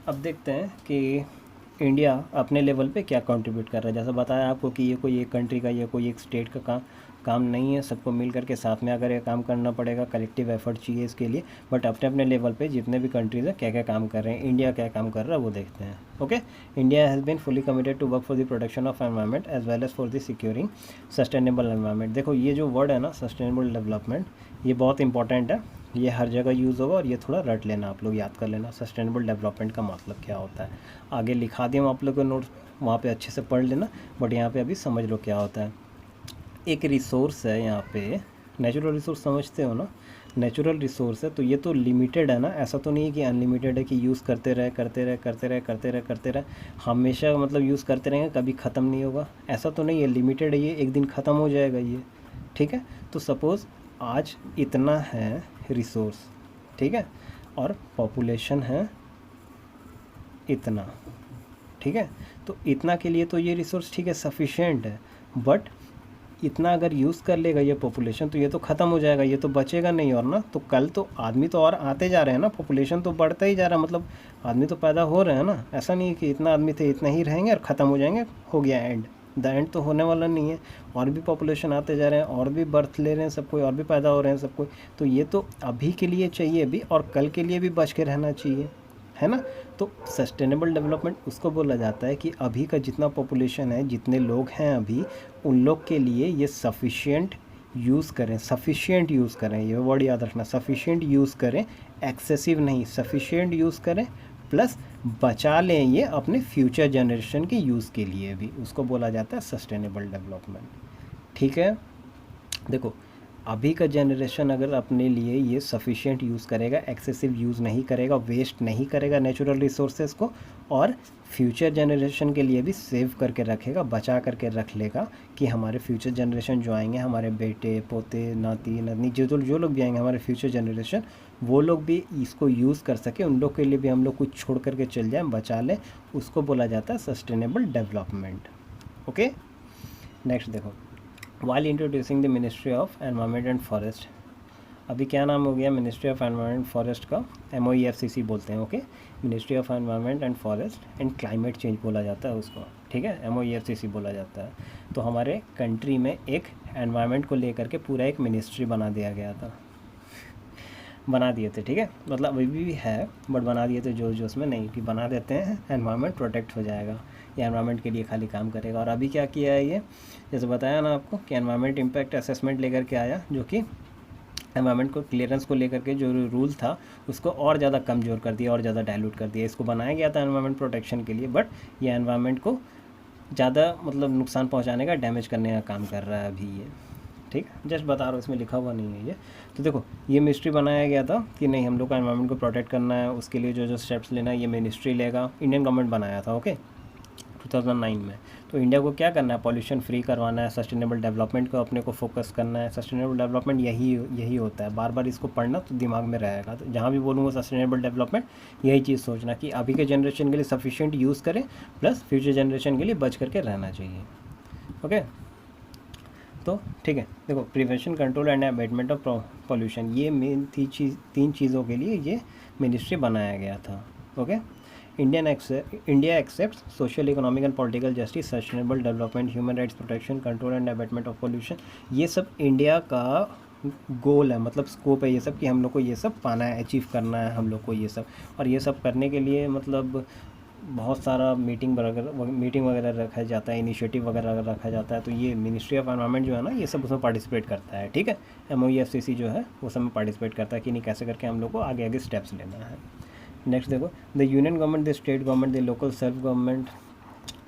अब देखते हैं कि इंडिया अपने लेवल पे क्या कंट्रीब्यूट कर रहा है। जैसा बताया आपको कि ये कोई एक कंट्री का, ये कोई एक स्टेट का काम नहीं है, सबको मिल करके साथ में अगर ये काम करना पड़ेगा, कलेक्टिव एफर्ट चाहिए इसके लिए। बट अपने अपने लेवल पे जितने भी कंट्रीज़ हैं क्या क्या काम कर रहे हैं, इंडिया क्या काम कर रहा है वो देखते हैं। Okay, India has been fully committed to work for the protection of environment as well as for the securing sustainable environment. देखो ये जो वर्ड है ना, सस्टेनेबल डेवलपमेंट, ये बहुत इंपॉर्टेंट है, ये हर जगह यूज़ होगा और ये थोड़ा रट लेना, आप लोग याद कर लेना सस्टेनेबल डेवलपमेंट का मतलब क्या होता है। आगे लिखा दिया मैं आप लोग को नोट्स, वहाँ पे अच्छे से पढ़ लेना, बट यहाँ पे अभी समझ लो क्या होता है। एक रिसोर्स है यहाँ पे, नेचुरल रिसोर्स समझते हो ना, नेचुरल रिसोर्स है तो ये तो लिमिटेड है ना, ऐसा तो नहीं है कि अनलिमिटेड है कि यूज़ करते रहे करते रहे करते रहे करते रहे करते रहे, हमेशा मतलब यूज़ करते रहेंगे, कभी ख़त्म नहीं होगा, ऐसा तो नहीं है। लिमिटेड है, ये एक दिन ख़त्म हो जाएगा ये, ठीक है। तो सपोज़ आज इतना है रिसोर्स, ठीक है, और पॉपुलेशन है इतना, ठीक है। तो इतना के लिए तो ये रिसोर्स ठीक है, सफिशिएंट है, बट इतना अगर यूज़ कर लेगा ये पॉपुलेशन तो ये तो ख़त्म हो जाएगा, ये तो बचेगा नहीं। और ना तो कल तो आदमी तो और आते जा रहे हैं ना, पॉपुलेशन तो बढ़ता ही जा रहा है, मतलब आदमी तो पैदा हो रहे हैं ना, ऐसा नहीं है कि इतना आदमी थे इतना ही रहेंगे और ख़त्म हो जाएंगे, हो गया एंड। द एंड तो होने वाला नहीं है, और भी पॉपुलेशन आते जा रहे हैं, और भी बर्थ ले रहे हैं सब कोई, और भी पैदा हो रहे हैं सब कोई। तो ये तो अभी के लिए चाहिए भी, और कल के लिए भी बच के रहना चाहिए, है ना। तो सस्टेनेबल डेवलपमेंट उसको बोला जाता है कि अभी का जितना पॉपुलेशन है, जितने लोग हैं अभी, उन लोग के लिए ये सफिशिएंट यूज़ करें, सफिशिएंट यूज़ करें, ये वर्ड याद रखना, सफिशिएंट यूज़ करें, एक्सेसिव नहीं, सफिशिएंट यूज़ करें, प्लस बचा लें ये अपने फ्यूचर जनरेशन के यूज़ के लिए भी, उसको बोला जाता है सस्टेनेबल डेवलपमेंट, ठीक है। देखो अभी का जनरेशन अगर अपने लिए ये सफिशिएंट यूज़ करेगा, एक्सेसिव यूज़ नहीं करेगा, वेस्ट नहीं करेगा नेचुरल रिसोर्सेज को, और फ्यूचर जनरेशन के लिए भी सेव करके रखेगा, बचा करके रख लेगा, कि हमारे फ्यूचर जनरेशन जो आएंगे, हमारे बेटे पोते नाती नातनी जो लोग भी आएंगे, हमारे फ्यूचर जनरेशन, वो लोग भी इसको यूज़ कर सके, उन लोग के लिए भी हम लोग कुछ छोड़ करके चल जाएँ, बचा लें, उसको बोला जाता है सस्टेनेबल डेवलपमेंट। ओके, नेक्स्ट देखो, while introducing the ministry of environment and forest, अभी क्या नाम हो गया मिनिस्ट्री ऑफ एनवायरनमेंट फॉरेस्ट का, MOEFCC बोलते हैं। Okay, ministry of environment and forest and climate change बोला जाता है उसको, ठीक है, MOEFCC बोला जाता है। तो हमारे कंट्री में एक एनवायरनमेंट को लेकर के पूरा एक मिनिस्ट्री बना दिया गया था, बना दिए थे, ठीक है, मतलब अभी भी है बट बना दिए थे जोश जोश में नहीं, कि बना देते हैं एनवायरनमेंट प्रोटेक्ट हो जाएगा, ये एनवायरनमेंट के लिए खाली काम करेगा। और अभी क्या किया है ये, जैसे बताया ना आपको कि एनवायरनमेंट इम्पैक्ट असेसमेंट लेकर के आया, जो कि एनवायरनमेंट को क्लियरेंस को लेकर के जो रूल था उसको और ज़्यादा कमज़ोर कर दिया और ज़्यादा डाइल्यूट कर दिया। इसको बनाया गया था एनवायरनमेंट प्रोटेक्शन के लिए, बट ये एनवायरनमेंट को ज़्यादा मतलब नुकसान पहुंचाने का, डैमेज करने का काम कर रहा है अभी ये, ठीक है, जस्ट बता रहा हूँ, इसमें लिखा हुआ नहीं है ये। तो देखो ये मिनिस्ट्री बनाया गया था कि नहीं हम लोग को एनवायरनमेंट को प्रोटेक्ट करना है, उसके लिए जो जो स्टेप्स लेना है ये मिनिस्ट्री लेगा, इंडियन गवर्नमेंट बनाया था, ओके, 2009 में। तो इंडिया को क्या करना है, पॉल्यूशन फ्री करवाना है, सस्टेनेबल डेवलपमेंट को अपने को फोकस करना है। सस्टेनेबल डेवलपमेंट यही होता है, बार बार इसको पढ़ना तो दिमाग में रहेगा। तो जहाँ भी बोलूँगा सस्टेनेबल डेवलपमेंट, यही चीज़ सोचना कि अभी के जनरेशन के लिए सफिशिएंट यूज़ करें, प्लस फ्यूचर जनरेशन के लिए बच करके रहना चाहिए। ओके, तो ठीक है, देखो prevention, control and abatement of pollution, ये मेन तीन चीज़ों के लिए ये मिनिस्ट्री बनाया गया था। Okay, India accepts social, economic and political justice, sustainable development, human rights protection, control and abatement of pollution, ये सब इंडिया का गोल है, मतलब स्कोप है ये सब, कि हम लोग को ये सब पाना है, अचीव करना है हम लोग को ये सब। और ये सब करने के लिए मतलब बहुत सारा मीटिंग वगैरह रखा जाता है, इनिशिएटिव वगैरह रखा जाता है। तो ये मिनिस्ट्री ऑफ एनवायरनमेंट जो है ना, ये सब उसमें पार्टिसिपेट करता है, ठीक है। MOEFCC जो है वो सब में पार्टिसिपेट करता है कि नहीं कैसे करके हम लोग को आगे आगे स्टेप्स लेना है। नेक्स्ट देखो, the union government, the state government, the local self government,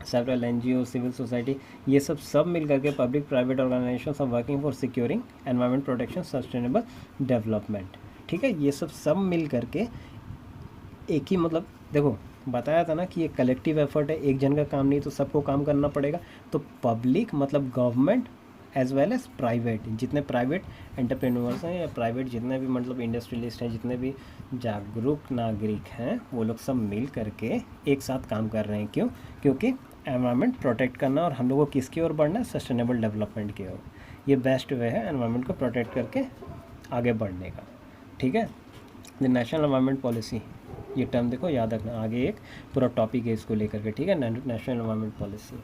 several NGO, civil society, ये सब मिल करके public private organisation are working for securing environment protection, sustainable development, ठीक है। ये सब मिल करके एक ही, मतलब देखो बताया था ना कि ये कलेक्टिव एफर्ट है, एक जन का काम नहीं, तो सबको काम करना पड़ेगा। तो पब्लिक मतलब government as well as private, जितने प्राइवेट एंटरप्रेन्योर्स हैं या प्राइवेट जितने भी मतलब इंडस्ट्रियलिस्ट हैं, जितने भी जागरूक नागरिक हैं, वो लोग सब मिल करके एक साथ काम कर रहे हैं। क्यों? क्योंकि एनवायरनमेंट प्रोटेक्ट करना, और हम लोगों को किसकी ओर बढ़ना है, सस्टेनेबल डेवलपमेंट की ओर। ये बेस्ट वे है एनवायरनमेंट को प्रोटेक्ट करके आगे बढ़ने का, ठीक है। द नेशनल एनवायरनमेंट पॉलिसी, ये टर्म देखो याद रखना, आगे एक पूरा टॉपिक है इसको लेकर के, ठीक है। नेशनल एनवायरनमेंट पॉलिसी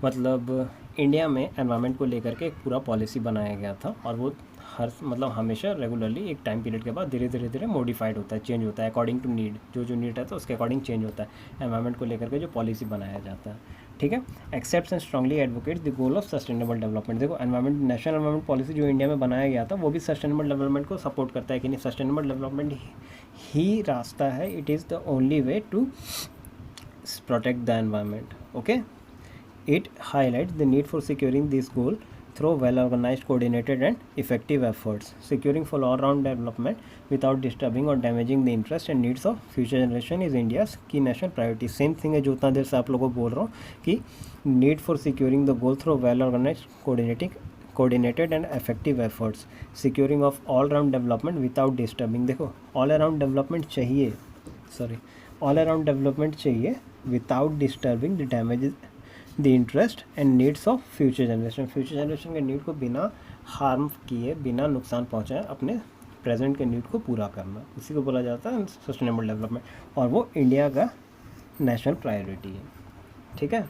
मतलब इंडिया में एनवायरनमेंट को लेकर के एक पूरा पॉलिसी बनाया गया था, और वो हर मतलब हमेशा रेगुलरली एक टाइम पीरियड के बाद धीरे धीरे मॉडिफाइड होता है, चेंज होता है अकॉर्डिंग टू नीड। जो नीड है तो उसके अकॉर्डिंग चेंज होता है एनवायरनमेंट को लेकर के जो पॉलिसी बनाया जाता है, ठीक है। Accepts and strongly advocates the goal of sustainable development. देखो एनवायरनमेंट, नेशनल एनवायरनमेंट पॉलिसी जो इंडिया में बनाया गया था वो भी सस्टेनेबल डेवलपमेंट को सपोर्ट करता है कि नहीं, सस्टेनेबल डेवलपमेंट ही रास्ता है, it is the only way to protect the environment, okay. It highlights the need for securing this goal through well-organized, coordinated and effective efforts, securing for all-round development without disturbing or damaging the interests and needs of future generation is India's key national priority. Same thing है जो उतना देर से आप लोगों को बोल रहा हूँ कि need for securing the goal through well-organized, coordinated and effective efforts, securing of all-round development without disturbing। देखो all-around development चाहिए, all-around development चाहिए without disturbing the damages the interest and needs of future generation के need को बिना harm किए, बिना नुकसान पहुँचाए अपने प्रेजेंट के नीड को पूरा करना, इसी को बोला जाता है सस्टेनेबल डेवलपमेंट, और वो इंडिया का नेशनल प्रायोरिटी है, ठीक है।